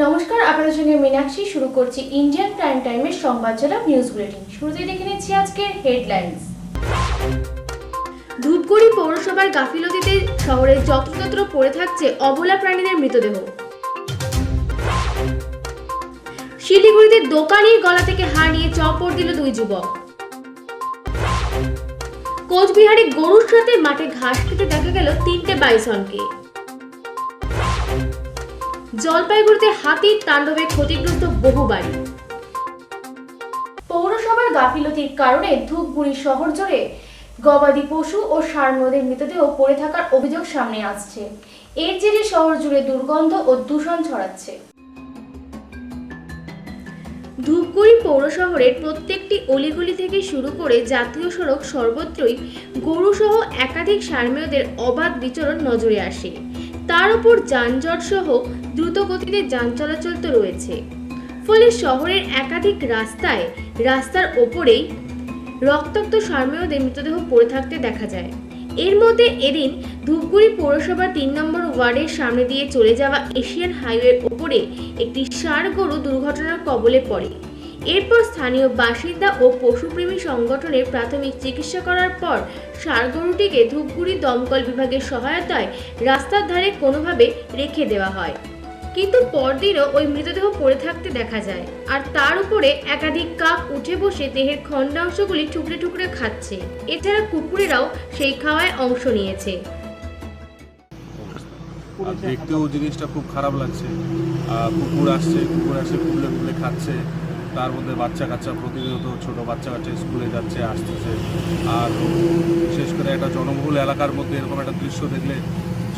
নমস্কার, আপনাদের সঙ্গে মীনাক্ষী। শুরু করছি ইন্ডিয়ান প্রাইম টাইমের সংবাদজনক নিউজ বুলেটিন। শুরুতেই দেখে নিচ্ছি আজকের হেডলাইন্স। ধূপগুড়ি পৌরসভার গাফিলতিতে শহরে যত্রতত্র পড়ে থাকছে অবলা প্রাণীদের মৃতদেহ। শিলিগুড়িতে দোকানির গলা থেকে হার নিয়ে চপড় দিল দুই যুবক। কোচবিহারে গরুর সাথে মাঠে ঘাস খেতে দেখা গেল 3টে বাইসনকে। জলপাইগুড়িতে হাতির তাণ্ডবে ক্ষতিগ্রস্ত বহু বাড়ি। পৌরসভার গাফিলতির কারণে ধূপগুড়ি শহর জুড়ে গবাদি পশু ও ষাঁড়দের মৃতদেহ পড়ে থাকার অভিযোগ সামনে আসছে। এর জেরে শহর জুড়ে দুর্গন্ধ ও দূষণ ছড়াচ্ছে। ধূপগুড়ি পৌর শহরের প্রত্যেকটি অলিগলি থেকে শুরু করে জাতীয় সড়ক সর্বত্রই গরুসহ একাধিক ষাঁড়মেয়দের অবাধ বিচরণ নজরে আসে। তার উপর যানজট সহ দ্রুত গতিতে যান চলাচল তো রয়েছে, ফলে শহরের একাধিক রাস্তার ওপরেই রক্তাক্ত ষাঁড়মেয়দের মৃতদেহ পড়ে থাকতে দেখা যায়। এর মধ্যে এদিন ধূপগুড়ি পৌরসভার 3 নম্বর ওয়ার্ডের সামনে দিয়ে চলে যাওয়া এশিয়ান হাইওয়ের ওপরে একটি ষাঁড় গরু দুর্ঘটনার কবলে পড়ে। এরপর স্থানীয় বাসিন্দা ও পশুপ্রেমী সংগঠনের প্রাথমিক চিকিৎসা করার পর ষাঁড় গরুটিকে ধূপগুড়ি দমকল বিভাগের সহায়তায় রাস্তার ধারে কোনোভাবে রেখে দেওয়া হয়, কিন্তু পরদিনও ওই মৃতদেহ পড়ে থাকতে দেখা যায়। আর তার উপরে একাধিক কাক উঠে বসে দেহের খণ্ডাংশগুলি টুকরে টুকরে খাচ্ছে। এছাড়া কুকুরেরাও সেই খাওয়ায় অংশ নিয়েছে। আর দেখতেও জিনিসটা খুব খারাপ লাগছে। কুকুর আসছে কুকুরে কুকুরে খাচ্ছে, তার মধ্যে বাচ্চা কাচ্চা প্রতিনিয়ত ছোট বাচ্চা কাচ্চা স্কুলে যাচ্ছে আসতেছে। আর বিশেষ করে একটা জনবহুল এলাকার মধ্যে এরকম একটা দৃশ্য দেখলে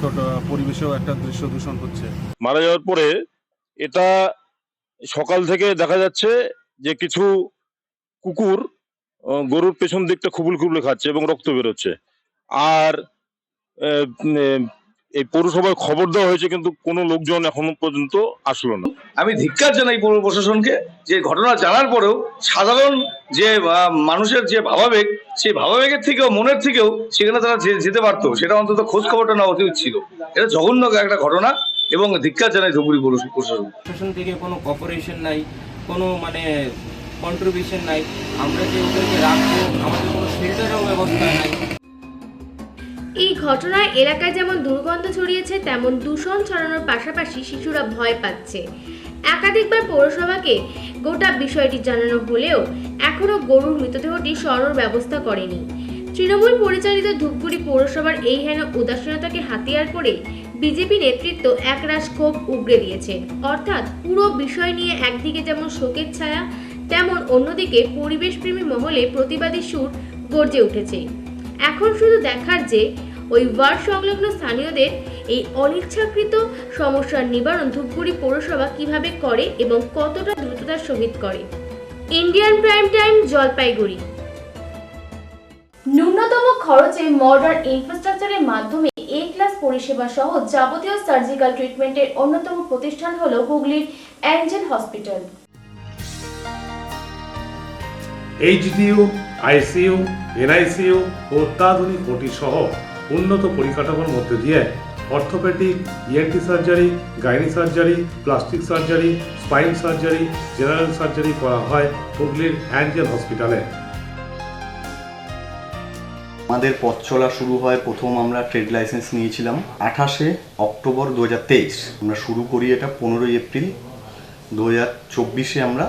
ছোট পরিবেশেও একটা দৃশ্য দূষণ হচ্ছে। মারা যাওয়ার পরে এটা সকাল থেকে দেখা যাচ্ছে যে কিছু কুকুর গরুর পেছন দিকটা খুবলে খুবলে খাচ্ছে এবং রক্ত বেরোচ্ছে। আর এই পৌরসভায় খবর দেওয়া হয়েছে, কিন্তু কোনো লোকজন এখনো পর্যন্ত আসলো না। আমি ধিক্কার জানাই পৌর প্রশাসনকে, যে ঘটনা জানার পরেও সাধারণ যে মানুষের যে ভাবাবেগ, সেই ভাবাবেগের থেকেও মনের থেকেও সেখানে তারা যেতে পারতো, সেটা অন্তত খোঁজ খবরটা নেওয়া উচিত ছিল। এটা জঘন্য একটা ঘটনা এবং ধিক্কার জানাই ধুপগুড়ি পৌর প্রশাসন থেকে কোনো কর্পোরেশন নাই, কোনো কন্ট্রিবিউশন নাই। আমরা যে ওদেরকে রাখবো, আমাদের কোনো শেল্টারেরও ব্যবস্থা নাই। এই ঘটনায় এলাকায় যেমন দুর্গন্ধ ছড়িয়েছে, তেমন দূষণ ছড়ানোর পাশাপাশি শিশুরা ভয় পাচ্ছে। একাধিকবার পৌরসভাকে গোটা বিষয়টি জানানো হলেও এখনো গরুর মৃতদেহটি সরানোর ব্যবস্থা করেনি। তৃণমূল পরিচালিত ধূপগুড়ি পৌরসভার এই হেন উদাসীনতাকে হাতিয়ার করে বিজেপি নেতৃত্ব একরাশ ক্ষোভ উগরে দিয়েছে। অর্থাৎ পুরো বিষয় নিয়ে একদিকে যেমন শোকের ছায়া, তেমন অন্যদিকে পরিবেশপ্রেমী মহলে প্রতিবাদী সুর গর্জে উঠেছে। এখন শুধু দেখার যে ওই ওয়ার্ড সংলগ্ন স্থানীয়দের এই অনিচ্ছাকৃত সমস্যার নিবারণ ধূপগুড়ি পৌরসভা কিভাবে করে এবং কতটা দ্রুততার সহিত করে। Indian prime time, Jalpaiguri. ন্যূনতম খরচে মডার্ন ইনফ্রাস্ট্রাকচারের মাধ্যমে এ ক্লাস পরিষেবা সহ যাবতীয় সার্জিক্যাল ট্রিটমেন্টের অন্যতম প্রতিষ্ঠান হলো হুগলির Angel hospital. HDU, ICU, NICU ও অত্যাধুনিক ওটি সহ উন্নত পরিকাঠামোর মধ্যে দিয়ে orthopedic, ENT surgery, gynae surgery, plastic surgery, spine surgery, general surgery করা হয় হুগলির অ্যাঞ্জেল হসপিটালে। আমাদের পথ চলা শুরু হয়, প্রথম আমরা ট্রেড লাইসেন্স নিয়েছিলাম 28শে অক্টোবর 2023। আমরা শুরু করি এটা 15ই এপ্রিল 2024-এ আমরা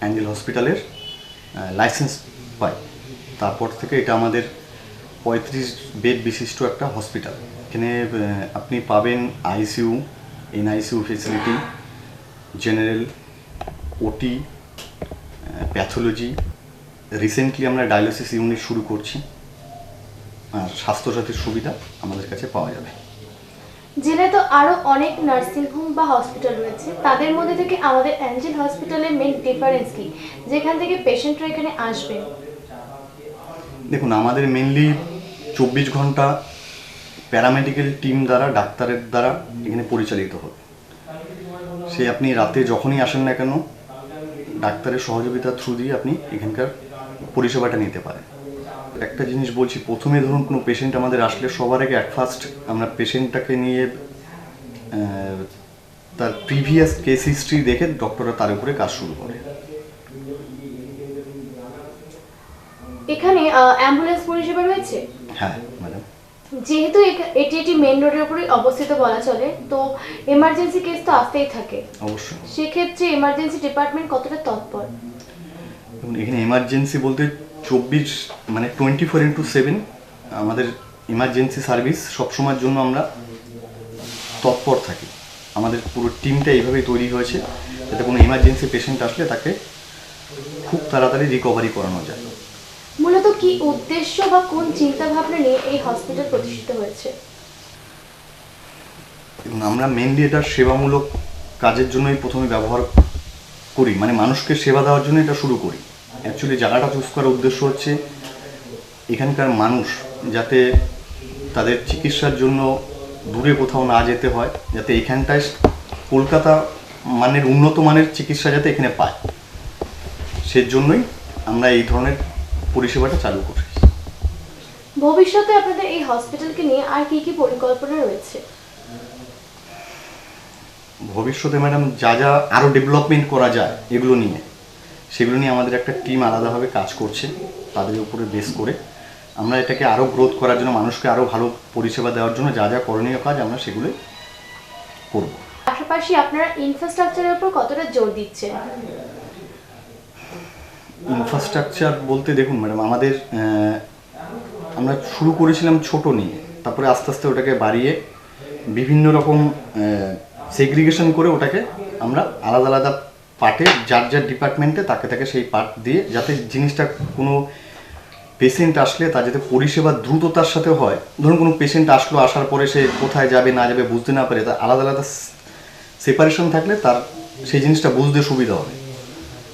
অ্যাঞ্জেল হসপিটালের লাইসেন্স পাই। তারপর থেকে এটা আমাদের 35 বেড বিশিষ্ট একটা হসপিটাল। এখানে আপনি পাবেন আইসিইউ, এনআইসিইউ ফেসিলিটি, জেনারেল, ওটি, প্যাথোলজি। রিসেন্টলি আমরা ডায়ালিসিস ইউনিট শুরু করছি। আর স্বাস্থ্যসাথীর সুবিধা আমাদের কাছে পাওয়া যাবে। জেলায় তো আরো অনেক নার্সিং হোম বা হসপিটাল রয়েছে, তাদের মধ্যে থেকে আমাদের অ্যাঞ্জেল হসপিটালের মেইন ডিফারেন্স কি, যেখান থেকে পেশেন্টরা এখানে আসবে? দেখুন, আমাদের মেনলি 24 ঘন্টা প্যারামেডিক্যাল টিম দ্বারা, ডাক্তারের দ্বারা এখানে পরিচালিত হবে। সে আপনি রাতে যখনই আসেন না কেন, ডাক্তারের সহযোগিতার থ্রু দিয়ে আপনি এখানকার পরিষেবাটা নিতে পারেন। একটা জিনিস বলছি, প্রথমে ধরুন কোনো পেশেন্ট আমাদের আসলে সবার আগে ফার্স্ট আমরা পেশেন্টটাকে নিয়ে তার প্রিভিয়াস কেস হিস্ট্রি দেখে ডক্টররা তার উপরে কাজ শুরু করে। এখানে অ্যাম্বুলেন্স পরিষেবা রয়েছে? হ্যাঁ ম্যাডাম। যেহেতু এটি একটি মেন রোডের উপরে অবস্থিত বলা চলে, তো এমার্জেন্সি কেস তো আসতেই থাকে, অবশ্যই। সেক্ষেত্রে এমার্জেন্সি ডিপার্টমেন্ট কতটা তৎপর? এবং এখানে এমার্জেন্সি বলতে 24/7 আমাদের ইমার্জেন্সি সার্ভিস সবসময়ের জন্য আমরা তৎপর থাকি। আমাদের পুরো টিমটা এইভাবেই তৈরি হয়েছে যাতে কোনো ইমার্জেন্সি পেশেন্ট আসলে তাকে খুব তাড়াতাড়ি রিকভারি করানো যায়। মূলত কি উদ্দেশ্য বা কোন চিন্তা ভাবনা নিয়ে এই হসপিটাল প্রতিষ্ঠিত হয়েছে? এবং আমরা মেনলি এটা সেবামূলক কাজের জন্যই প্রথমে ব্যবহার করি, মানে মানুষকে সেবা দেওয়ার জন্য এটা শুরু করি। অ্যাকচুয়ালি জায়গাটা চুজ করার উদ্দেশ্য হচ্ছে এখানকার মানুষ যাতে তাদের চিকিৎসার জন্য দূরে কোথাও না যেতে হয়, যাতে এখানটায় কলকাতা মানের উন্নত মানের চিকিৎসা যাতে এখানে পায়, সেজন্যই আমরা এই ধরনের পরিষেবাটা চালু করি। ভবিষ্যতে আপনাদের এই হসপিটালকে নিয়ে আর কি কি পরিকল্পনা রয়েছে? ভবিষ্যতে ম্যাডাম যা যা আরও ডেভেলপমেন্ট করা যায় সেগুলো নিয়ে আমাদের একটা টিম আলাদাভাবে কাজ করছে। তাদের উপরে বেস করে আমরা এটাকে আরও গ্রোথ করার জন্য, মানুষকে আরও ভালো পরিষেবা দেওয়ার জন্য যা যা করণীয় কাজ আমরা সেগুলোই করব। পাশাপাশি আপনারা ইনফ্রাস্ট্রাকচারের উপর কতটা জোর দিচ্ছেন? ইনফ্রাস্ট্রাকচার বলতে দেখুন ম্যাডাম, আমরা শুরু করেছিলাম ছোট নিয়ে, তারপরে আস্তে আস্তে ওটাকে বাড়িয়ে বিভিন্ন রকম সেগ্রিগেশন করে ওটাকে আমরা আলাদা আলাদা পার্টে যার যার ডিপার্টমেন্টে তাকে সেই পার্ট দিয়ে, যাতে জিনিসটা কোনো পেশেন্ট আসলে তার যাতে পরিষেবা দ্রুততার সাথে হয়। ধরুন কোনো পেশেন্ট আসার পরে সে কোথায় যাবে না যাবে বুঝতে না পারে, তার আলাদা আলাদা সেপারেশন থাকলে তার সেই জিনিসটা বুঝতে সুবিধা হবে।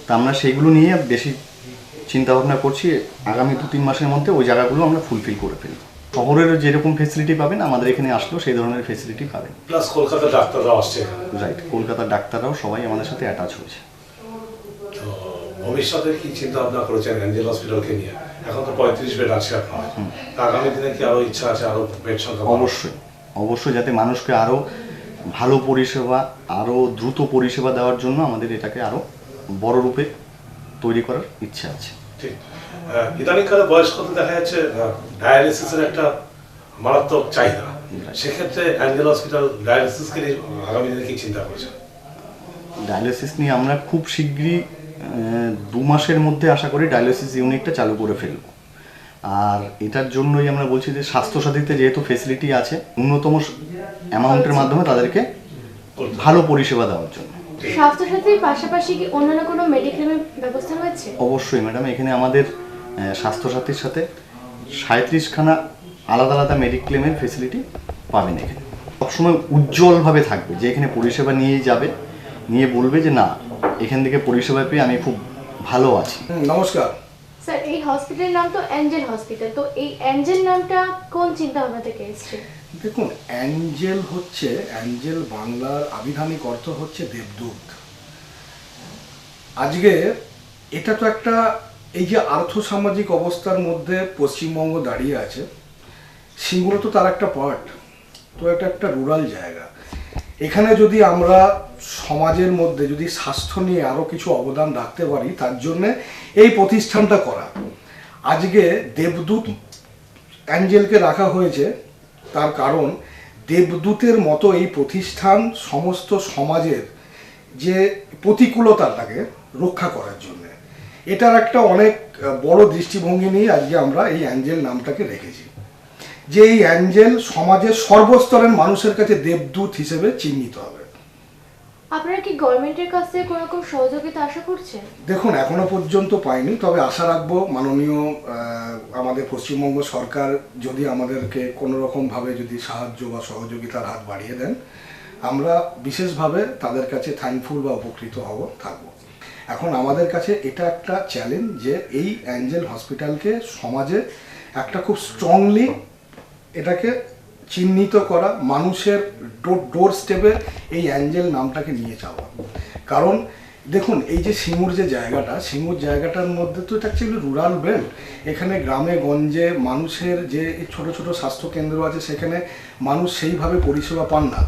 তা আমরা সেইগুলো নিয়ে বেশি চিন্তাভাবনা করছি। আগামী 2-3 মাসের মধ্যে ওই জায়গাগুলো আমরা ফুলফিল করে ফেলব। শহরের যেরকম ফেসিলিটি পাবেন আমাদের এখানে আসলেও সেই ধরনের ফেসিলিটি পাবেন। প্লাস কলকাতার ডাক্তাররাও আসছে। রাইট, কলকাতার ডাক্তাররাও সবাই আমাদের সাথে অ্যাটাচ হয়েছে। তো ভবিষ্যতে কি চিন্তা ভাবনা করেছেন অ্যাঞ্জেল হসপিটালকে নিয়ে? এখন তো 35 বেড আছে আপনার, আগামী দিনে কি আরো ইচ্ছা আছে আরো বেড সংখ্যা? অবশ্যই যাতে মানুষকে আরো ভালো পরিষেবা, আরো দ্রুত পরিষেবা দেওয়ার জন্য আমাদের এটাকে আরো বড় রূপে তৈরি করার ইচ্ছা আছে। ঠিক। ইদানিংকালে বয়স্কদের দেখা যাচ্ছে ডায়ালিসিসের একটা মারাত্মক চাহিদা, সেক্ষেত্রে অ্যাঞ্জেল হসপিটাল ডায়ালিসিসকে নিয়ে আগামী দিনে কি চিন্তা করেছে? ডায়ালিসিস নিয়ে আমরা খুব শীঘ্রই 2 মাসের মধ্যে আশা করি ডায়ালিসিস ইউনিটটা চালু করে ফেলব। আর এটার জন্যই আমরা বলছি যে স্বাস্থ্যসাথীতে যেহেতু ফেসিলিটি আছে, ন্যূনতম অ্যামাউন্টের মাধ্যমে তাদেরকে ভালো পরিষেবা দেওয়ার জন্য। স্বাস্থ্যসাথীর পাশাপাশি কি অন্যান্য কোনো মেডিক্লেমের ব্যবস্থা রয়েছে? অবশ্যই ম্যাডাম, এখানে আমাদের স্বাস্থ্যসাথীর সাথে 37খানা আলাদা আলাদা মেডিক্লেমের ফেসিলিটি পাবেন। এখানে সবসময় উজ্জ্বলভাবে থাকবে, যে এখানে পরিষেবা নিয়ে যাবে, নিয়ে বলবে যে না এখান থেকে পরিষেবা পেয়ে আমি খুব ভালো আছি। নমস্কার স্যার, এই হসপিটালের নাম তো অ্যাঞ্জেল হসপিটাল, তো এই অ্যাঞ্জেল নামটা কোন চিন্তা ভাবনা থেকে এসেছে? দেখুন, অ্যাঞ্জেল বাংলার আবিধানিক অর্থ হচ্ছে দেবদূত। আজকে এটা তো একটা, এই যে আর্থসামাজিক অবস্থার মধ্যে পশ্চিমবঙ্গ দাঁড়িয়ে আছে, সেগুলো তো তার একটা পার্ট। তো এটা একটা রুরাল জায়গা। এখানে যদি আমরা সমাজের মধ্যে যদি স্বাস্থ্য নিয়ে আরও কিছু অবদান রাখতে পারি, তার জন্যে এই প্রতিষ্ঠানটা করা। আজকে দেবদূত অ্যাঞ্জেলকে রাখা হয়েছে, তার কারণ দেবদূতের মতো এই প্রতিষ্ঠান সমস্ত সমাজের যে প্রতিকূলতাটাকে রক্ষা করার জন্য, এটার একটা অনেক বড় দৃষ্টিভঙ্গি নিয়ে আজকে আমরা এই অ্যাঞ্জেল নামটাকে রেখেছি, যে এই অ্যাঞ্জেল সমাজের সর্বস্তরের মানুষের কাছে দেবদূত হিসেবে চিহ্নিত হবে। আপনারা কি গভর্নমেন্টের কাছ থেকে কোনো রকম সহযোগিতা আশা করছেন? দেখুন, এখনো পর্যন্ত পাইনি, তবে আশা রাখবো মাননীয় আমাদের পশ্চিমবঙ্গ সরকার যদি আমাদেরকে কোনো রকমভাবে যদি সাহায্য বা সহযোগিতার হাত বাড়িয়ে দেন, আমরা বিশেষভাবে তাদের কাছে থ্যাঙ্কফুল বা উপকৃত থাকবো। এখন আমাদের কাছে এটা একটা চ্যালেঞ্জ যে এই অ্যাঞ্জেল হসপিটালকে সমাজে একটা খুব স্ট্রংলি এটাকে চিহ্নিত করা, মানুষের ডোর স্টেপে এই অ্যাঞ্জেল নামটাকে নিয়ে যাওয়া। কারণ দেখুন, এই যে সিঙ্গুর জায়গাটার মধ্যে তো এটা অ্যাকচুয়ালি রুরাল বেল্ট। এখানে গ্রামে গঞ্জে মানুষের যে ছোট ছোট স্বাস্থ্যকেন্দ্র আছে, সেখানে মানুষ সেইভাবে পরিষেবা পান না।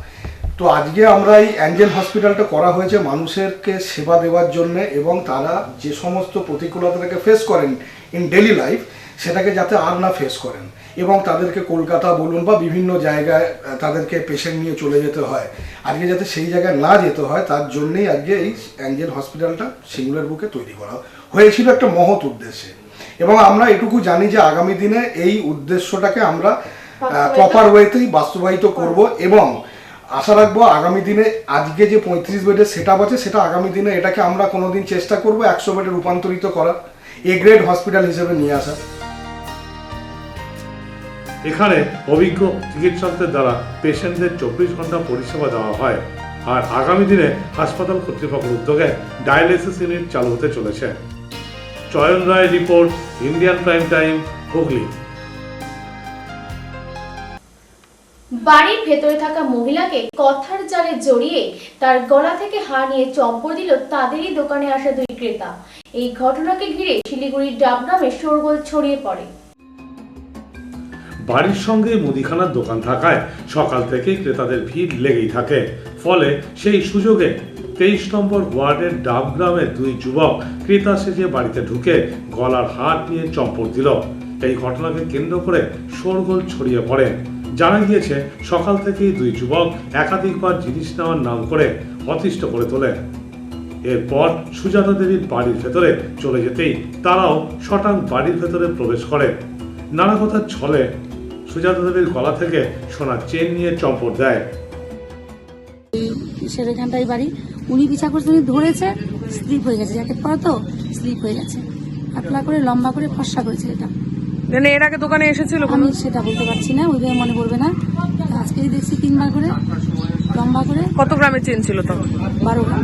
তো আজকে আমরা এই অ্যাঞ্জেল হসপিটালটা করা হয়েছে মানুষেরকে সেবা দেওয়ার জন্য, এবং তারা যে সমস্ত প্রতিকূলতাকে ফেস করেন ইন ডেলি লাইফ সেটাকে যাতে আর না ফেস করেন, এবং তাদেরকে কলকাতা বলুন বা বিভিন্ন জায়গায় তাদেরকে পেশেন্ট নিয়ে চলে যেতে হয়, আজকে যাতে সেই জায়গায় না যেতে হয় তার জন্যেই আজকে এই অ্যাঞ্জেল হসপিটালটা সিঙ্গুরের বুকে তৈরি করা হয়েছিল একটা মহৎ উদ্দেশ্যে। এবং আমরা এটুকু জানি যে আগামী দিনে এই উদ্দেশ্যটাকে আমরা প্রপার ওয়েতেই বাস্তবায়িত করব, এবং আশা রাখবো আগামী দিনে আজকে যে 35 বেডের সেট আপ আছে সেটা আগামী দিনে এটাকে আমরা কোনোদিন চেষ্টা করব 100 বেডে রূপান্তরিত করার, এ গ্রেড হসপিটাল হিসেবে নিয়ে আসা। এখানে অভিজ্ঞ চিকিৎসকদের দ্বারা পেশেন্টদের 24 ঘন্টা পরিষেবা দেওয়া হয়। আর আগামী দিনে হাসপাতাল কর্তৃপক্ষের উদ্যোগে ডায়ালিসিস ইউনিট চালু হতে চলেছে। Chayan Roy report, Indian prime Time, Hooghly. বাড়ির ভেতরে থাকা মহিলাকে কথার জালে জড়িয়ে তার গলা থেকে হার নিয়ে চম্পট দিল তাদেরই দোকানে আসা দুই ক্রেতা। এই ঘটনাকে ঘিরে শিলিগুড়ির ডাবগ্রামে শোরগোল ছড়িয়ে পড়ে। বাড়ির সঙ্গে মুদিখানার দোকান থাকায় সকাল থেকেই ক্রেতাদের ভিড় লেগেই থাকে। ফলে সেই সুযোগে 23 নম্বর ওয়ার্ডের ডাবগ্রামের দুই যুবক ক্রেতা সেজে বাড়িতে ঢুকে গলার হার নিয়ে চম্পট দিল। এই ঘটনাকে কেন্দ্র করে শোরগোল ছড়িয়ে পড়ে। জানা গিয়েছে সকাল থেকেই দুই যুবক একাধিকবার জিনিস নেওয়ার নাম করে অতিষ্ঠ করে তোলে। এরপর সুজাতা দেবীর বাড়ির ভেতরে চলে যেতেই তারাও শটাং বাড়ির ভেতরে প্রবেশ করে। নানা কথার ছলে সুজাতা দেবীর গলা থেকে সোনার চেন নিয়ে চম্পট দেয়। সেখানটাই বাড়ি, উনি পিছা করছে, উনি ধরেছে, স্লিপ হয়ে গেছে, জ্যাকেট পরা তো স্লিপ হয়ে গেছে, পাতলা করে লম্বা করে ফর্সা করেছে। এটা এর আগে দোকানে এসেছিল? আমি সেটা বলতে পারছি না, ওইভাবে মনে পড়বে না। আজকেই দেখছি 3বার করে লম্বা করে। কত গ্রামের চেন ছিল তখন? 12 গ্রাম।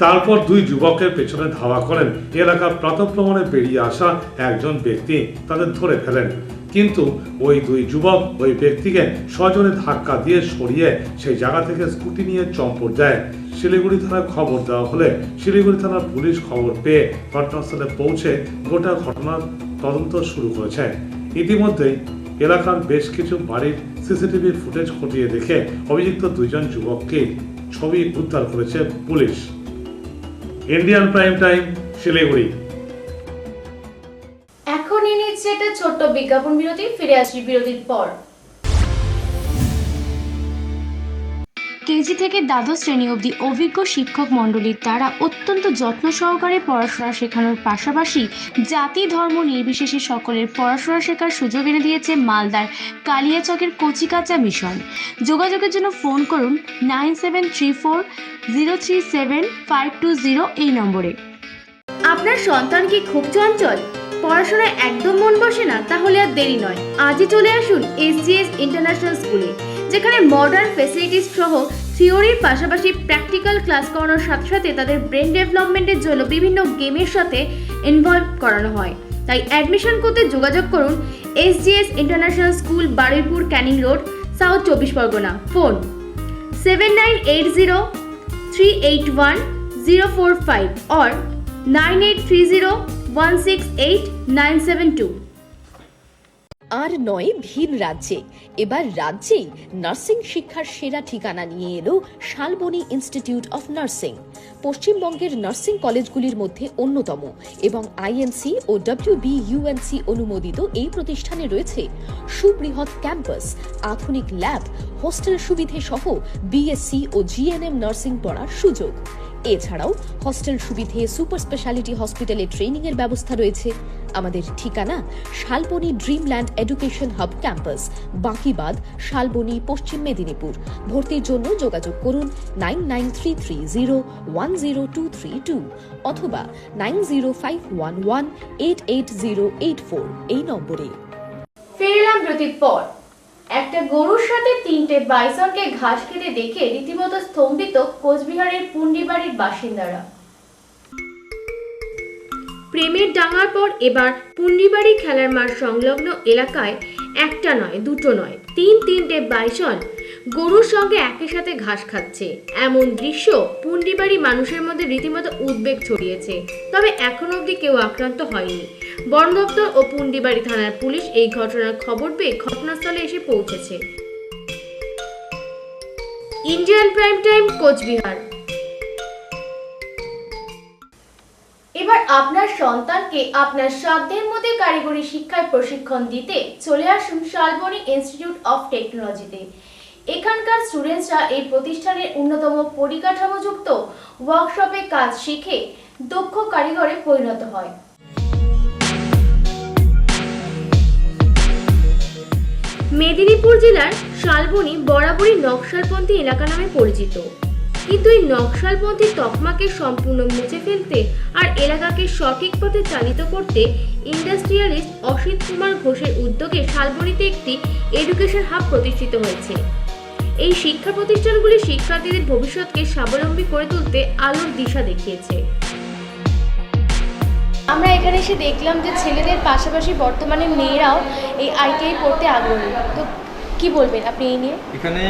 তারপর দুই যুবকের পেছনে ধাওয়া করেন এলাকার প্রাতঃভ্রমণে বেরিয়ে আসা একজন ব্যক্তি, তাদের ধরে ফেলেন। কিন্তু ওই দুই যুবক ওই ব্যক্তিকে সজোরে ধাক্কা দিয়ে সরিয়ে সেই জায়গা থেকে স্কুটি নিয়ে চম্পট দেয়। শিলিগুড়ি থানায় খবর দেওয়া হলে শিলিগুড়ি থানার পুলিশ খবর পেয়ে ঘটনাস্থলে পৌঁছে গোটা ঘটনার তদন্ত শুরু করেছে। ইতিমধ্যেই এলাকার বেশ কিছু বাড়ির সিসিটিভি ফুটেজ খতিয়ে দেখে অভিযুক্ত দুইজন যুবককে ছবি উদ্ধার করেছে police. Indian prime time, Siliguri. এখন নিয়ে নিচ্ছে একটা ছোট্ট বিজ্ঞাপন বিরতি, ফিরে আসছি বিরতির পর। কেজি থেকে দ্বাদশ শ্রেণী অবধি অভিজ্ঞ শিক্ষক মণ্ডলীর দ্বারা অত্যন্ত যত্ন সহকারে পড়াশোনা শেখানোর পাশাপাশি জাতি ধর্ম নির্বিশেষে সকলের পড়াশোনা শেখার সুযোগ এনে দিয়েছে মালদার কালিয়াচকের কচিকাঁচা মিশন। যোগাযোগের জন্য ফোন করুন 9734037520 এই নম্বরে। আপনার সন্তান কি খুব চঞ্চল, পড়াশোনায় একদম মন বসে না? তাহলে আর দেরি নয়, আজই চলে আসুন SGS ইন্টারন্যাশনাল স্কুলে, যেখানে মডার্ন ফ্যাসিলিটিস সহ থিওরির পাশাপাশি প্র্যাকটিক্যাল ক্লাস করানোর সাথে সাথে তাদের ব্রেন ডেভেলপমেন্টের জন্য বিভিন্ন গেমের সাথে ইনভলভ করানো হয়। তাই অ্যাডমিশন করতে যোগাযোগ করুন SGS international school, Baruipur, Canning road, south 24 Pargana. Phone 7980381045 or 9830168972। আর নয় ভিন রাজ্যে, এবার রাজ্যেই নার্সিং শিক্ষার সেরা ঠিকানা নিয়ে এলো শালবনী ইনস্টিটিউট অফ নার্সিং। পশ্চিমবঙ্গের নার্সিং কলেজগুলির মধ্যে অন্যতম এবং INC ও WBUNC অনুমোদিত এই প্রতিষ্ঠানে রয়েছে সুবৃহৎ ক্যাম্পাস, আধুনিক ল্যাব, হোস্টেল সুবিধে সহ BSc ও GNM নার্সিং পড়ার সুযোগ। এছাড়াও হস্টেল সুবিধে, সুপার স্পেশালিটি হসপিটালে ট্রেনিং এর ব্যবস্থা রয়েছে। আমাদের ঠিকানা Salboni Dreamland education hub campus, Bakibad, Salboni, Paschim Medinipur. ভর্তির জন্য যোগাযোগ করুন 9933010232 অথবা 9051188084 এই নম্বরে। ফিরলাম বিরতির পর। একটা গরুর সাথে 3টে বাইসনকে ঘাস খেতে দেখে রীতিমতো স্তম্ভিত কোচবিহারের পুন্ডিবাড়ির বাসিন্দারা। প্রেমের ডাঙার পর এবার পুন্ডিবাড়ি খেলার মাঠ সংলগ্ন এলাকায় একটা নয়, দুটো নয়, তিনটে বাইসন গরুর সঙ্গে একই সাথে ঘাস খাচ্ছে। এমন দৃশ্য পুন্ডিবাড়ি মানুষের মধ্যে রীতিমতো উদ্বেগ ছড়িয়েছে। তবে এখনো অবধি কেউ আক্রান্ত হয়নি। বন দপ্তর ও পুন্ডিবাড়ি থানার পুলিশ এই ঘটনার খবর পেয়ে ঘটনাস্থলে এসে পৌঁছেছে। Indian prime time, Cooch Behar. এবার আপনার সন্তানকে আপনার সাধ্যের মধ্যে কারিগরি শিক্ষায় প্রশিক্ষণ দিতে চলে আসুন শালবনী ইনস্টিটিউট অফ টেকনোলজিতে। এখানকার স্টুডেন্টসরা এই প্রতিষ্ঠানের উন্নতম পরিকাঠামোযুক্ত ওয়ার্কশপে কাজ শিখে দক্ষ কারিগরে পরিণত হয়। মেদিনীপুর জেলার শালবনী বরাবরই নকশালপন্থী এলাকা নামে পরিচিত, কিন্তু এই নকশালপন্থী তকমাকে সম্পূর্ণ মুছে ফেলতে আর এলাকাকে সঠিক পথে চালিত করতে ইন্ডাস্ট্রিয়ালিস্ট অসিত কুমার ঘোষের উদ্যোগে শালবনীতে একটি এডুকেশন হাব প্রতিষ্ঠিত হয়েছে। এই শিক্ষা প্রতিষ্ঠানগুলি শিক্ষার্থীদের ভবিষ্যৎকে স্বাবলম্বী করে তুলতে আলোর দিশা দেখিয়েছে। আমরা এখানে এসে দেখলাম যে ছেলেদের পাশাপাশি বর্তমানে মেয়েরাও এই আইটিআই পড়তে আগ্রহী, তো কি বলবেন আপনি এই নিয়ে? এখানে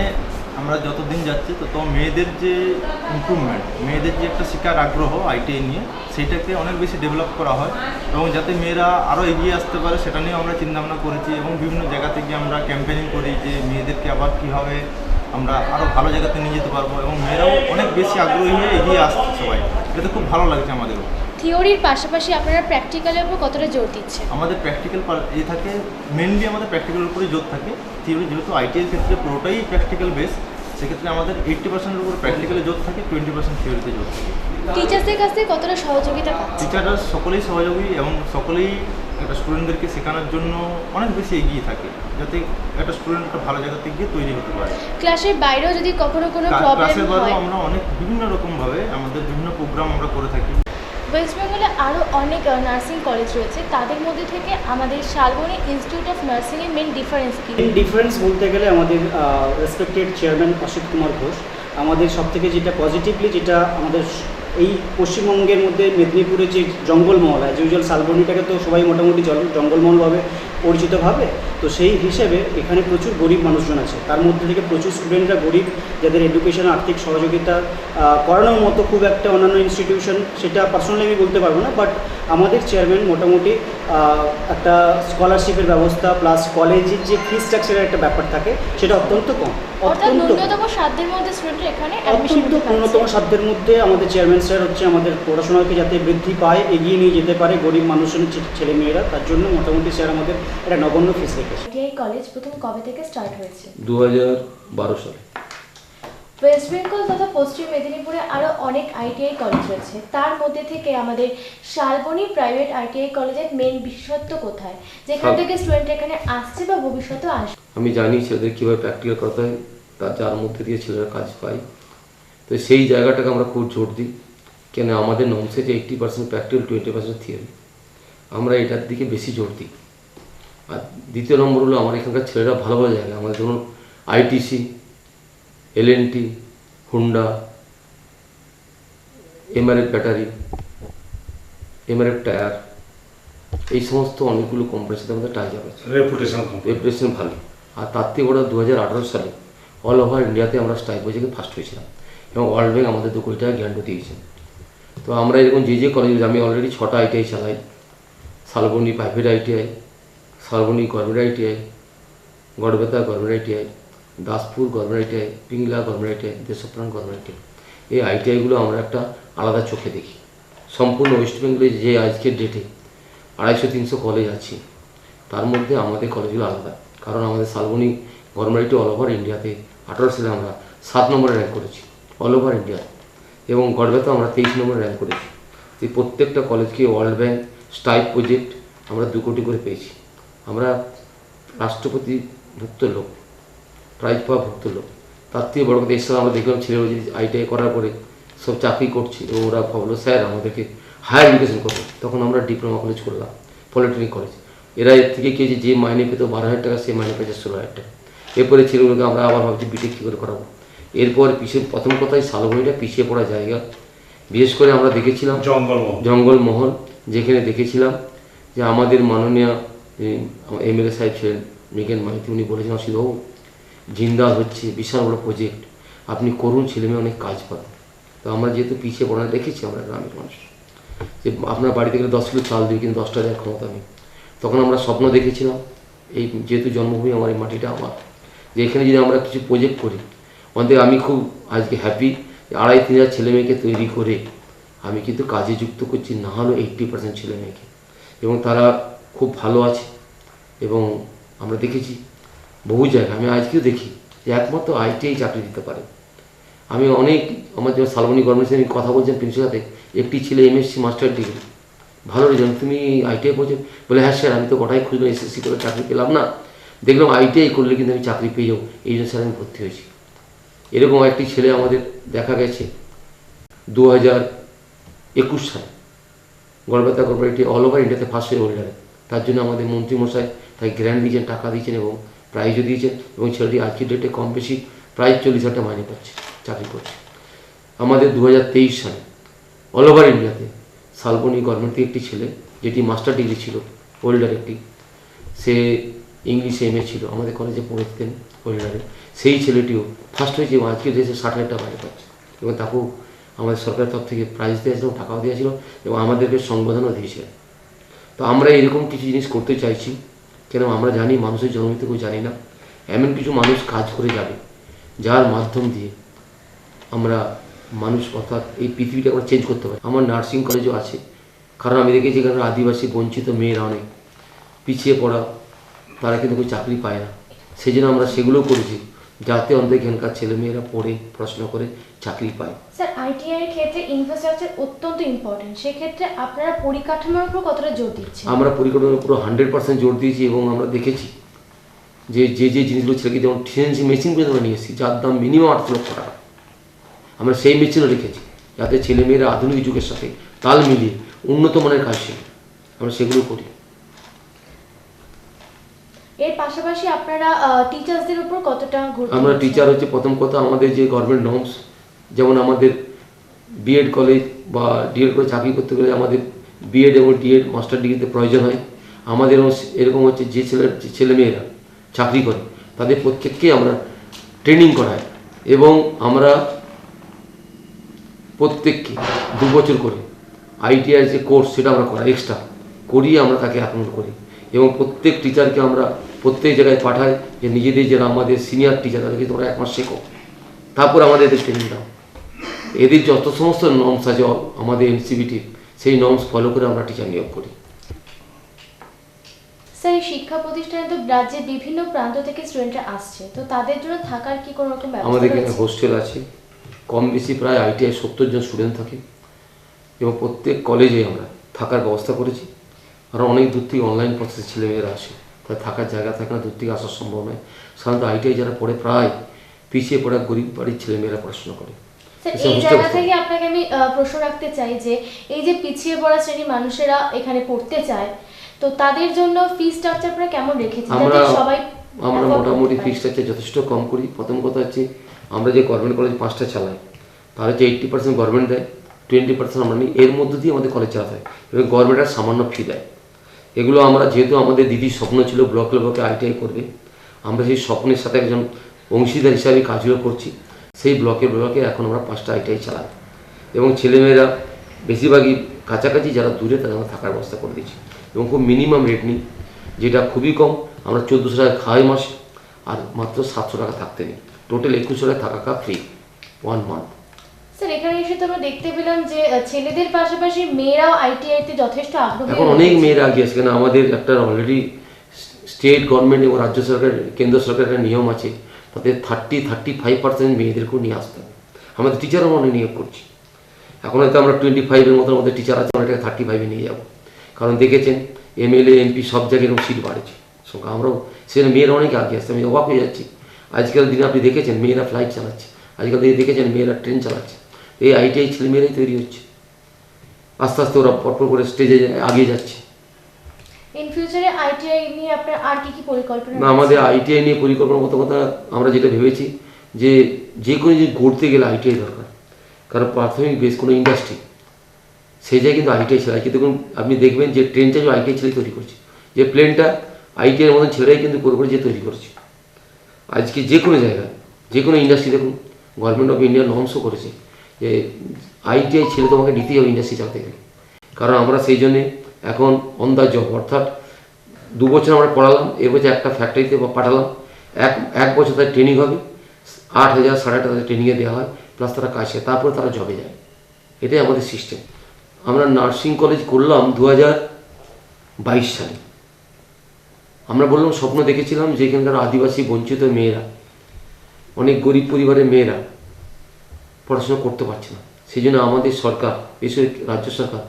আমরা যতদিন যাচ্ছি তত মেয়েদের যে ইমপ্রুভমেন্ট, মেয়েদের যে একটা শিক্ষার আগ্রহ আইটিআই নিয়ে, সেটাকে অনেক বেশি ডেভেলপ করা হয় এবং যাতে মেয়েরা আরও এগিয়ে আসতে পারে সেটা নিয়ে আমরা চিন্তাভাবনা করেছি এবং বিভিন্ন জায়গা থেকে আমরা ক্যাম্পেইনিং করি যে মেয়েদেরকে আবার কীভাবে আমরা আরও ভালো জায়গাতে নিয়ে যেতে পারবো এবং মেয়েরাও অনেক বেশি আগ্রহী হয়ে এগিয়ে আসছে সবাই। এটাতে খুব ভালো লাগছে আমাদেরও। থিওরির পাশাপাশি আপনারা প্র্যাকটিক্যালের উপর কতটা জোর দিচ্ছেন? আমাদের প্র্যাকটিক্যাল থাকে, মেনলি আমাদের প্র্যাকটিক্যালের উপরে জোর থাকে। থিওরি যেহেতু আইটিআইয়ের ক্ষেত্রে পুরোটাই প্র্যাকটিক্যাল বেস, সেক্ষেত্রে আমাদের 80%-এর উপর প্র্যাকটিক্যালে জোর থাকে, 20% থিওরিতে জোর থাকে। টিচার্সদের কাছ থেকে কতটা সহযোগিতা পাচ্ছেন? টিচাররা সকলেই সহযোগী এবং সকলেই একটা স্টুডেন্টদেরকে শেখানোর জন্য অনেক বেশি এগিয়ে থাকে, যাতে একটা স্টুডেন্ট একটা ভালো জায়গাতে গিয়ে তৈরি হতে পারে। ক্লাসের বাইরেও যদি কখনো কোনো প্রবলেম ক্লাসের বাইরেও হয়, আমরা অনেক বিভিন্ন রকমভাবে আমাদের বিভিন্ন প্রোগ্রাম আমরা করে থাকি। ওয়েস্ট বেঙ্গলে আরও অনেক নার্সিং কলেজ রয়েছে, তাদের মধ্যে থেকে আমাদের শালবনী ইনস্টিটিউট অফ নার্সিংয়ের মেন ডিফারেন্স কি? ডিফারেন্স বলতে গেলে আমাদের রেসপেক্টেড চেয়ারম্যান অসিত কুমার ঘোষ আমাদের সবথেকে যেটা পজিটিভলি, যেটা আমাদের এই পশ্চিমবঙ্গের মধ্যে মেদিনীপুরে যে জঙ্গলমহল, অ্যাজ ইউজুয়াল শালবনীটাকে তো সবাই মোটামুটি জঙ্গলমহলভাবে পরিচিত ভাবে, তো সেই হিসেবে এখানে প্রচুর গরিব মানুষজন আছে, তার মধ্যে থেকে প্রচুর স্টুডেন্টরা গরিব, যাদের এডুকেশন আর্থিক সহযোগিতা করানোর মতো খুব একটা অন্যান্য ইনস্টিটিউশন সেটা পার্সোনালি আমি বলতে পারবো না, বাট আমাদের চেয়ারম্যান মোটামুটি একটা স্কলারশিপের ব্যবস্থা প্লাস কলেজের যে ফি স্ট্রাকচারের একটা ব্যাপার থাকে সেটা অত্যন্ত কম, অত্যন্ত ন্যূনতম সাধ্যের মধ্যে স্টুডেন্ট এখানে অত্যন্ত ন্যূনতম সাধ্যের মধ্যে আমাদের চেয়ারম্যান স্যার হচ্ছে আমাদের পড়াশোনাকে যাতে বৃদ্ধি পায়, এগিয়ে নিয়ে যেতে পারে গরিব মানুষের ছেলেমেয়েরা, তার জন্য মোটামুটি স্যার আমাদের একটা নগণ্য ফিস রেখেছে। আইটিআই কলেজ প্রথম কবে থেকে স্টার্ট হয়েছে? 2012 সালে। ওয়েস্ট বেঙ্গল তথা পশ্চিম মেদিনীপুরে আরও অনেক আইটিআই কলেজ রয়েছে, তার মধ্যে থেকে আমাদের শালবনী প্রাইভেট আইটিআই কলেজের মেন বিশেষত্ব কোথায়, যেখান থেকে স্টুডেন্ট এখানে আসছে বা ভবিষ্যতে আসবে? আমি জানি ছেলেদের কীভাবে প্র্যাকটিক্যাল করতে হয়, যার মধ্যে দিয়ে ছেলেরা কাজ পায়, তো সেই জায়গাটাকে আমরা খুব জোর দিই। কেন আমাদের নমসে যে 80% প্র্যাকটিক্যাল, 20% থিওরি, আমরা এটার দিকে বেশি জোর দিই। আর দ্বিতীয় নম্বর হলো আমার এখানকার ছেলেরা ভালো ভালো জায়গায়, আমাদের ধরুন ITC, L&T, Honda, MRF battery, MRF tyre, এই সমস্ত অনেকগুলো কোম্পানির সাথে আমাদের টাই আপ আছে, রেপুটেশন ভালো। আর তার থেকে ওরা 2018 সালে অল ওভার ইন্ডিয়াতে আমরা স্টাইপ বইজেকে ফার্স্ট হয়েছিলাম এবং ওয়ার্ল্ড ব্যাংক আমাদের 2 কোটি টাকা গ্যারান্টি দিয়েছে। তো আমরা এরকম যে কলেজ, আমি অলরেডি 6টা আইটিআই চালাই, Salboni private ITI, Salboni government ITI, Garhbeta government ITI, Daspur government ITI, Pingla government ITI, Deshpran government ITI, এই আইটিআইগুলো আমরা একটা আলাদা চোখে দেখি। সম্পূর্ণ ওয়েস্ট বেঙ্গলে যে আজকের ডেটে 250-300 কলেজ আছে, তার মধ্যে আমাদের কলেজগুলো আলাদা, কারণ আমাদের Salboni government ITI all over ইন্ডিয়াতে 18 সালে আমরা 7 নম্বরে র্যাঙ্ক করেছি অল ওভার ইন্ডিয়া, এবং গড়বেতা আমরা 23 নম্বরে র্যাঙ্ক করেছি। এই প্রত্যেকটা কলেজকে ওয়ার্ল্ড ব্যাংক স্টাইপ প্রজেক্ট আমরা 2 কোটি করে পেয়েছি। আমরা রাষ্ট্রপতি ভুক্ত লোক, প্রাইজ পাওয়া ভুক্ত লোক। তার থেকে বড় কথা, এর সাথে আমরা দেখলাম ছেলেরা যদি আইটিআই করার পরে সব চাকরি করছে এবং ওরা ভাবলো স্যার আমাদেরকে হায়ার এডুকেশন করবো, তখন আমরা ডিপ্লোমা কলেজ করলাম, পলিটেকনিক কলেজ। এরা এর থেকে কি যে মাইনে পেত 12,000 টাকা, সে মাইনে পেয়েছে 16,000 টাকা। এরপরে ছেলেগুলোকে আমরা আবার ভাবছি বিটেক কী করে করাবো। এরপর প্রথম কথাই শালবনীটা পিছিয়ে পড়া জায়গা, বিশেষ করে আমরা দেখেছিলাম জঙ্গলমহল, যেখানে দেখেছিলাম যে আমাদের মাননীয় এমএলএ সাহেব ছিলেন মৃগেন মাইতি, উনি বলেছেন অসিতবাবু জিন্দাল হচ্ছে বিশাল বড় প্রজেক্ট, আপনি করুন, ছেলেমেয়ে অনেক কাজ পাবে। তো আমরা যেহেতু পিছিয়ে পড়া দেখেছি, আমরা গ্রামের মানুষ, যে আপনার বাড়িতে গেলে 10 কিলো চাল দিই কিন্তু 10টা দেওয়ার ক্ষমতা নেই। তখন আমরা স্বপ্ন দেখেছিলাম, এই যেহেতু জন্মভূমি আমার, এই মাটিটা আমার, যে এখানে যদি আমরা কিছু প্রজেক্ট করি, অন্তত আমি খুব আজকে হ্যাপি, 2,500-3,000 ছেলে মেয়েকে তৈরি করে আমি কিন্তু কাজে যুক্ত করছি, না হলেও 80% ছেলে মেয়েকে, এবং তারা খুব ভালো আছে। এবং আমরা দেখেছি বহু জায়গায়, আমি আজকেও দেখি যে একমাত্র ITI চাকরি দিতে পারে। আমি অনেক, আমার যেমন শালবনী গভর্নমেন্টে আমি কথা বলছেন প্রিন্সিপাল সাথে, একটি ছেলে MSc মাস্টার ডিগ্রি, ভালো রেজাল্ট, তুমি ITI পড়ছো? বলে হ্যাঁ স্যার, আমি তো গোটাই খুঁজলাম, SSC করে চাকরি পেলাম না, দেখলাম ITI করলে কিন্তু আমি চাকরি পেয়ে যাবো, এই জন্য স্যার আমি ভর্তি হয়েছি। এরকম একটি ছেলে আমাদের দেখা গেছে 2021 সালে গড়বেতা কোঅপারেটিভ অল ওভার ইন্ডিয়াতে ফার্স্ট হয়ে হোল্ডারে। তার জন্য আমাদের মন্ত্রীমশাই তাই গ্র্যান্ড দিয়েছেন, টাকা দিয়েছেন এবং প্রাইজও দিয়েছেন, এবং ছেলেটি আজকের ডেটে কম বেশি প্রায় 40,000 টাকা মাইনে পাচ্ছে, চাকরি করছে। আমাদের 2023 সালে অল ওভার ইন্ডিয়াতে শালবনী গভর্নমেন্ট থেকে একটি ছেলে, যেটি মাস্টার ডিগ্রি ছিল হোল্ডার, একটি সে ইংলিশে MA ছিল, আমাদের কলেজে পড়তেন হোল্ডারে, সেই ছেলেটিও ফার্স্ট হয়েছে এবং আজকের দেশে 60,000 টাকা মাইনে পাচ্ছে, এবং তাকেও আমাদের সরকারের তরফ থেকে প্রাইজ দিয়েছিল, টাকাও দিয়েছিল, এবং আমাদেরকে সংবর্ধনাও দিয়েছিল। তো আমরা এরকম কিছু জিনিস করতে চাইছি, কেন আমরা জানি মানুষের জন্মমৃত্যু কেউ জানি না, এমন কিছু মানুষ কাজ করে যাবে যার মাধ্যম দিয়ে আমরা মানুষ, অর্থাৎ এই পৃথিবীটা আমরা চেঞ্জ করতে পারি। আমার নার্সিং কলেজও আছে, কারণ আমি দেখেছি এখানে আদিবাসী বঞ্চিত মেয়েরা অনেক পিছিয়ে পড়া, তারা কিন্তু কোনো চাকরি পায় না, সেই জন্য আমরা সেগুলো করেছি যাতে অন্তত এখানকার ছেলেমেয়েরা পড়ে পড়াশোনা করে চাকরি পায়। স্যার, ITI এর ক্ষেত্রে ইনফ্রাস্ট্রাকচার অত্যন্ত ইম্পর্টেন্ট, সেক্ষেত্রে আপনারা পরিকাঠামোর উপর কতটা জোর দিচ্ছেন? আমরা পরিকাঠামোর উপর 100% জোর দিয়েছি, এবং আমরা দেখেছি যে যে জিনিসগুলো ছেলেকে, যেমন CNC মেশিন পর্যন্ত আমরা নিয়ে এসেছি যার দাম মিনিমাম 8 লক্ষ টাকা, আমরা সেই মেশিনও রেখেছি যাতে ছেলেমেয়েরা আধুনিক যুগের সাথে তাল মিলিয়ে উন্নত মানের কাজ শেখে, আমরা সেগুলো করি। এর পাশাপাশি আপনারা টিচার্সদের উপর কতটা গুরুত্ব আমরা দিচ্ছেন? টিচার হচ্ছে প্রথম কথা, আমাদের যে গভর্নমেন্ট নর্মস, যেমন আমাদের B.Ed কলেজ বা D.Ed করে চাকরি করতে গেলে আমাদের B.Ed এবং D.Ed মাস্টার ডিগ্রিতে প্রয়োজন হয়। আমাদের এরকম হচ্ছে যে ছেলেমেয়েরা চাকরি করে তাদের প্রত্যেককে আমরা ট্রেনিং করাই, এবং আমরা প্রত্যেককে 2 বছর করে ITI যে কোর্স সেটা আমরা করাই, এক্সট্রা করিয়ে আমরা তাকে অ্যাপয়েন্ট করি, এবং প্রত্যেক টিচারকে আমরা প্রত্যেক জায়গায় পাঠাই যে নিজেদের যারা আমাদের সিনিয়র টিচার তাদেরকে তোমরা 1 মাস শেখো, তারপর আমাদের এদের ট্রেনিং দাও। এদের যত সমস্ত নর্মস আছে আমাদের NCVT, সেই নর্মস ফলো করে আমরা টিচার নিয়োগ করি। স্যার, এই শিক্ষা প্রতিষ্ঠানে তো রাজ্যের বিভিন্ন প্রান্ত থেকে স্টুডেন্টরা আসছে, তো তাদের জন্য থাকার কি কোনো রকম ব্যবস্থা আমাদের এখানে রয়েছে? হোস্টেল আছে, কম বেশি প্রায় ITI 70 জন স্টুডেন্ট থাকে, এবং প্রত্যেক কলেজে আমরা থাকার ব্যবস্থা করেছি। আর অনেক দূর থেকে অনলাইন প্রসেসে ছেলেমেয়েরা আসে, তাই থাকার জায়গা থাকে না, দূর থেকে আসা সম্ভব নয়। সাধারণত ITI যারা পড়ে প্রায় পিছিয়ে পড়া গরিব বাড়ির ছেলেমেয়েরা পড়াশোনা করে। স্যার, এই জায়গা থেকে আপনাকে আমি প্রশ্ন রাখতে চাই যে এই যে পিছিয়ে পড়া শ্রেণীর মানুষেরা এখানে পড়তে চায়, তো তাদের জন্য ফি স্ট্রাকচার আপনারা কেমন রেখেছেন যাতে সবাই? আমরা মোটামুটি ফি স্ট্রাকচার যথেষ্ট কম করি। প্রথম কথা হচ্ছে আমরা যে গভর্নমেন্ট কলেজ 5টা চালাই, তার হচ্ছে 80% গভর্নমেন্ট দেয়, 20% আমরা নিই, এর মধ্যে দিয়ে আমাদের কলেজ চালাতে হয়, এবং গভর্নমেন্টের সামান্য ফি দেয়। এগুলো আমরা, যেহেতু আমাদের দিদির স্বপ্ন ছিল ব্লক লেভেলে ITI করবে, আমরা সেই স্বপ্নের সাথে একজন অংশীদার হিসাবে কাজগুলো করছি। সেই ব্লকে এখন আমরা 5টা ITI চালাই, এবং ছেলেমেয়েরা বেশিরভাগই কাছাকাছি, যারা দূরে তাদের আমরা থাকার ব্যবস্থা করে দিচ্ছি, এবং খুব মিনিমাম রেট নিই, যেটা খুবই কম। আমরা 1400 টাকা খাওয়াই মাসে, আর মাত্র 700 টাকা থাকতে নিই, টোটাল 2100 টাকা থাকা খা ফ্রি 1 মান্থ। স্যার, এখানে এসে তো আমরা দেখতে পেলাম যে ছেলেদের পাশাপাশি মেয়েরাও ITI তে যথেষ্ট আগ্রহী। এখন অনেক মেয়েরা আগে আসে, কেন আমাদের একটা অলরেডি স্টেট গভর্নমেন্ট এবং রাজ্য সরকার, কেন্দ্র সরকারের একটা নিয়ম আছে, তাতে 30-35% মেয়েদেরকেও নিয়ে আসতে হবে। আমাদের টিচারও অনেক নিয়োগ করছি, এখন হয়তো আমরা 25-এর মতো আমাদের টিচার আছে, আমরা এটাকে 35-এ নিয়ে যাবো, কারণ দেখেছেন MLA MP সব জায়গায় এরকম সিট বাড়েছে সংখ্যা। আমরাও সেখানে মেয়েরা অনেকে আগে আসছে, আমি অবাক হয়ে যাচ্ছি। আজকাল দিনে আপনি দেখেছেন মেয়েরা ফ্লাইট চালাচ্ছে, আজকাল দিনে দেখেছেন মেয়েরা ট্রেন চালাচ্ছে, এই ITI ছেলেমেয়েরাই তৈরি হচ্ছে, আস্তে আস্তে ওরা পরপর করে স্টেজে আগিয়ে যাচ্ছে। ইন ফিউচারে ITI নিয়ে আপনার আর কি পরিকল্পনা? না, আমাদের ITI নিয়ে পরিকল্পনা মতো কথা আমরা যেটা ভেবেছি যে কোনো জিনিস গড়তে গেলে ITI দরকার, কারণ প্রাথমিক বেশ কোনো ইন্ডাস্ট্রি সেই জায়গায় কিন্তু ITI ছেলে। কিন্তু আপনি দেখবেন যে ট্রেনটা যে ITI ছেলে তৈরি করছে, যে প্লেনটা ITI এর মতন ছেলেরাই কিন্তু করে যে তৈরি করছে। আজকে যে কোনো জায়গায়, যে কোনো ইন্ডাস্ট্রি দেখুন, গভর্নমেন্ট অফ ইন্ডিয়া নর্মসও করেছে যে ITI ছেলে তোমাকে নিতেই হবে ইন্ডাস্ট্রি চালাতে গেলে। কারণ আমরা সেই জন্যে এখন অন দ্য জব, অর্থাৎ 2 বছর আমরা পড়ালাম, এর বছর একটা ফ্যাক্টরিতে পাঠালাম, এক বছর তার ট্রেনিং হবে, 8,000 8,500 ট্রেনিংয়ে দেওয়া হয়, প্লাস তারা কাজ শেখে, তারপরে তারা জবে যায়। এটাই আমাদের সিস্টেম। আমরা নার্সিং কলেজ করলাম 2022 সালে। আমরা বললাম স্বপ্ন দেখেছিলাম যে এখানকার আদিবাসী বঞ্চিত মেয়েরা, অনেক গরিব পরিবারের মেয়েরা পড়াশোনা করতে পারছে না, সেই জন্য আমাদের সরকার, বিশেষ রাজ্য সরকার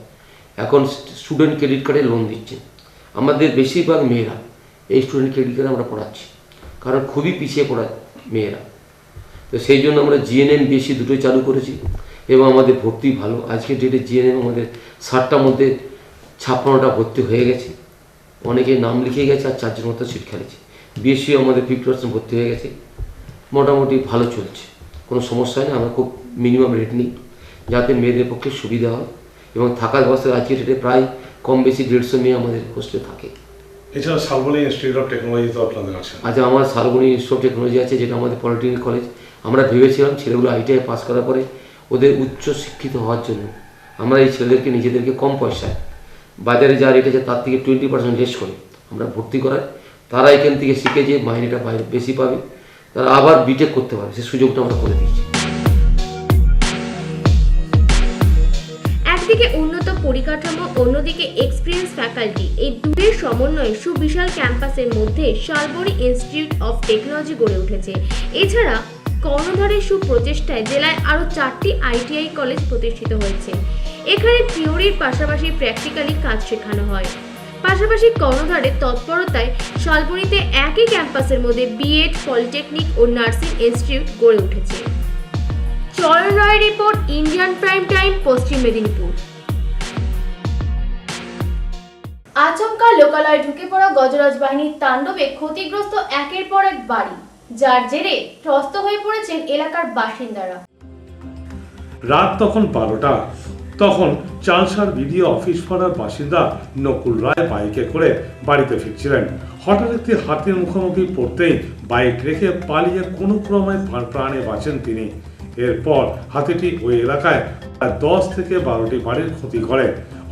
এখন স্টুডেন্ট ক্রেডিট কার্ডে লোন দিচ্ছে। আমাদের বেশিরভাগ মেয়েরা এই স্টুডেন্ট ক্রেডিট কার্ডে আমরা পড়াচ্ছি, কারণ খুবই পিছিয়ে পড়া মেয়েরা। তো সেই জন্য আমরা জিএনএম বিএসসি দুটোই চালু করেছি এবং আমাদের ভর্তি ভালো। আজকের ডেটে জিএনএম আমাদের 60টার মধ্যে 56টা ভর্তি হয়ে গেছে, অনেকে নাম লিখে গেছে আর 4 জন মতো সিট খেলেছে। বিএসসি আমাদের 50% ভর্তি হয়ে গেছে, মোটামুটি ভালো চলছে, কোনো সমস্যা নেই। আমরা খুব মিনিমাম রেট নিই যাতে মেয়েদের পক্ষে সুবিধা হয় এবং থাকার ব্যবস্থা আজকের ডেটে প্রায় কম বেশি 150 মেয়ে আমাদের হোস্টেলে থাকে। এছাড়া শালবনী ইনস্টিটিউট অফ টেকনোলজি তো আপনাদের আছে? আচ্ছা, আমার শালবনী ইনস্টিটিউট অফ টেকনোলজি আছে, যেটা আমাদের পলিটেকনিক কলেজ। আমরা ভেবেছিলাম ছেলেগুলো আইটিআই পাস করার পরে ওদের উচ্চ শিক্ষিত হওয়ার জন্য আমরা এই ছেলেদেরকে নিজেদেরকে কম পয়সায় বাজারে যা রেট আছে তার থেকে 20% লেস করে আমরা ভর্তি করাই। তারা এখান থেকে শিখে যে মাইনেটা বাইরে বেশি পাবে, তারা আবার বিটেক করতে পারে, সেই সুযোগটা আমরা করে দিচ্ছি। একদিকে উন্নত পরিকাঠামো, অন্যদিকে এক্সপিরিয়েন্স ফ্যাকাল্টি, এই দুটোর সমন্বয়ে সুবিশাল ক্যাম্পাসের মধ্যে শালবনী ইনস্টিটিউট অফ টেকনোলজি গড়ে উঠেছে। এছাড়া কর্ণধারের সুপ্রচেষ্টায় জেলায় আরও 4টি আইটিআই কলেজ প্রতিষ্ঠিত হয়েছে। এখানে থিওরির পাশাপাশি প্র্যাকটিক্যালি কাজ শেখানো হয়। পাশাপাশি কর্ণধারের তৎপরতায় শালবনীতে একই ক্যাম্পাসের মধ্যে বিএড, পলিটেকনিক ও নার্সিং ইনস্টিটিউট গড়ে উঠেছে। চরণ রায়ের রিপোর্ট, ইন্ডিয়ান প্রাইম টাইম, পশ্চিম মেদিনীপুর। আচমকা লোকালয়ে ঢুকে পড়া গজরাজ বাহিনীর তাণ্ডবে ক্ষতিগ্রস্ত একের পর এক বাড়ি, যার জেরে ত্রস্ত হয়ে পড়েছেন এলাকার বাসিন্দারা। রাত তখন 12টা। তখন চালসার বিডিও অফিস পাড়ার বাসিন্দা নকুল রায় বাইকে করে বাড়িতে ফিরছিলেন। হঠাৎ একটি হাতির মুখোমুখি পড়তেই বাইক রেখে পালিয়ে কোনো ক্রমে প্রাণে বাঁচেন তিনি। এরপর হাতিটি ওই এলাকায় 10 থেকে 12টি বাড়ির ক্ষতি করে,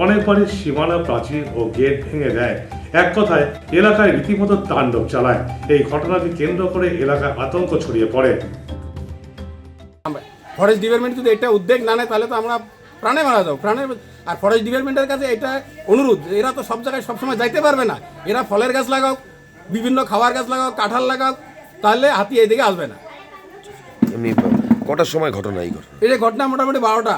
অনেক বাড়ির সীমানা প্রাচীর ও গেট ভেঙে দেয়। এক কথায় এলাকায় রীতিমতো তাণ্ডব চালায়। এই ঘটনাকে কেন্দ্র করে এলাকায় আতঙ্ক ছড়িয়ে পড়ে। ফরেস্ট ডিপার্টমেন্ট যদি এটা উদ্যোগ না নেয় তাহলে তো আমরা প্রাণে মারা যাও, আর ফরেস্ট ডিপার্টমেন্টের কাছে এটা অনুরোধ, এরা তো সব জায়গায় সবসময় যাইতে পারবে না, এরা ফলের গাছ লাগাও, বিভিন্ন খাবার গাছ লাগাও, কাঁঠাল লাগাও, তাহলে হাতি এইদিকে আসবে না। এমনি কটার সময় ঘটনা এই ঘটনা? এই ঘটনা মোটামুটি 12টা।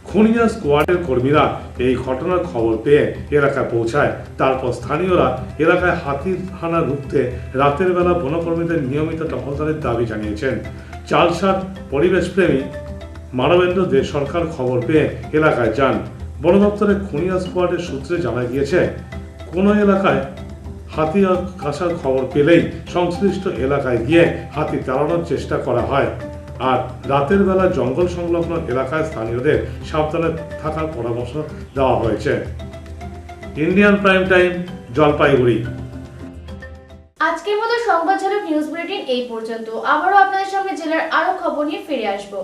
খুনিয়া স্কোয়াডের কর্মীরা এই ঘটনার খবর পেয়ে এলাকায় পৌঁছায়। তারপর স্থানীয়রা এলাকায় হাতির হানা রুখতে রাতের বেলা বনকর্মীদের নিয়মিত টহলদারির দাবি জানিয়েছেন। চালসার পরিবেশপ্রেমী মানবেন্দ্র দে সরকার খবর পেয়ে এলাকায় যান। বন দপ্তরের খুনিয়া স্কোয়াডের সূত্রে জানা গিয়েছে, কোনো এলাকায় হাতি আসার খবর পেলেই সংশ্লিষ্ট এলাকায় গিয়ে হাতি তাড়ানোর চেষ্টা করা হয়। আর রাতের বেলা জঙ্গল সংলগ্ন এলাকায় স্থানীয়দের সাবধানে থাকার পরামর্শ দেওয়া হয়েছে। Indian prime time, Jalpaiguri. আজকের মতো সংবাদ ঝলক নিউজ বুলেটিন এই পর্যন্ত। আবারও আপনাদের সঙ্গে জেলার আরো খবর নিয়ে ফিরে আসবো।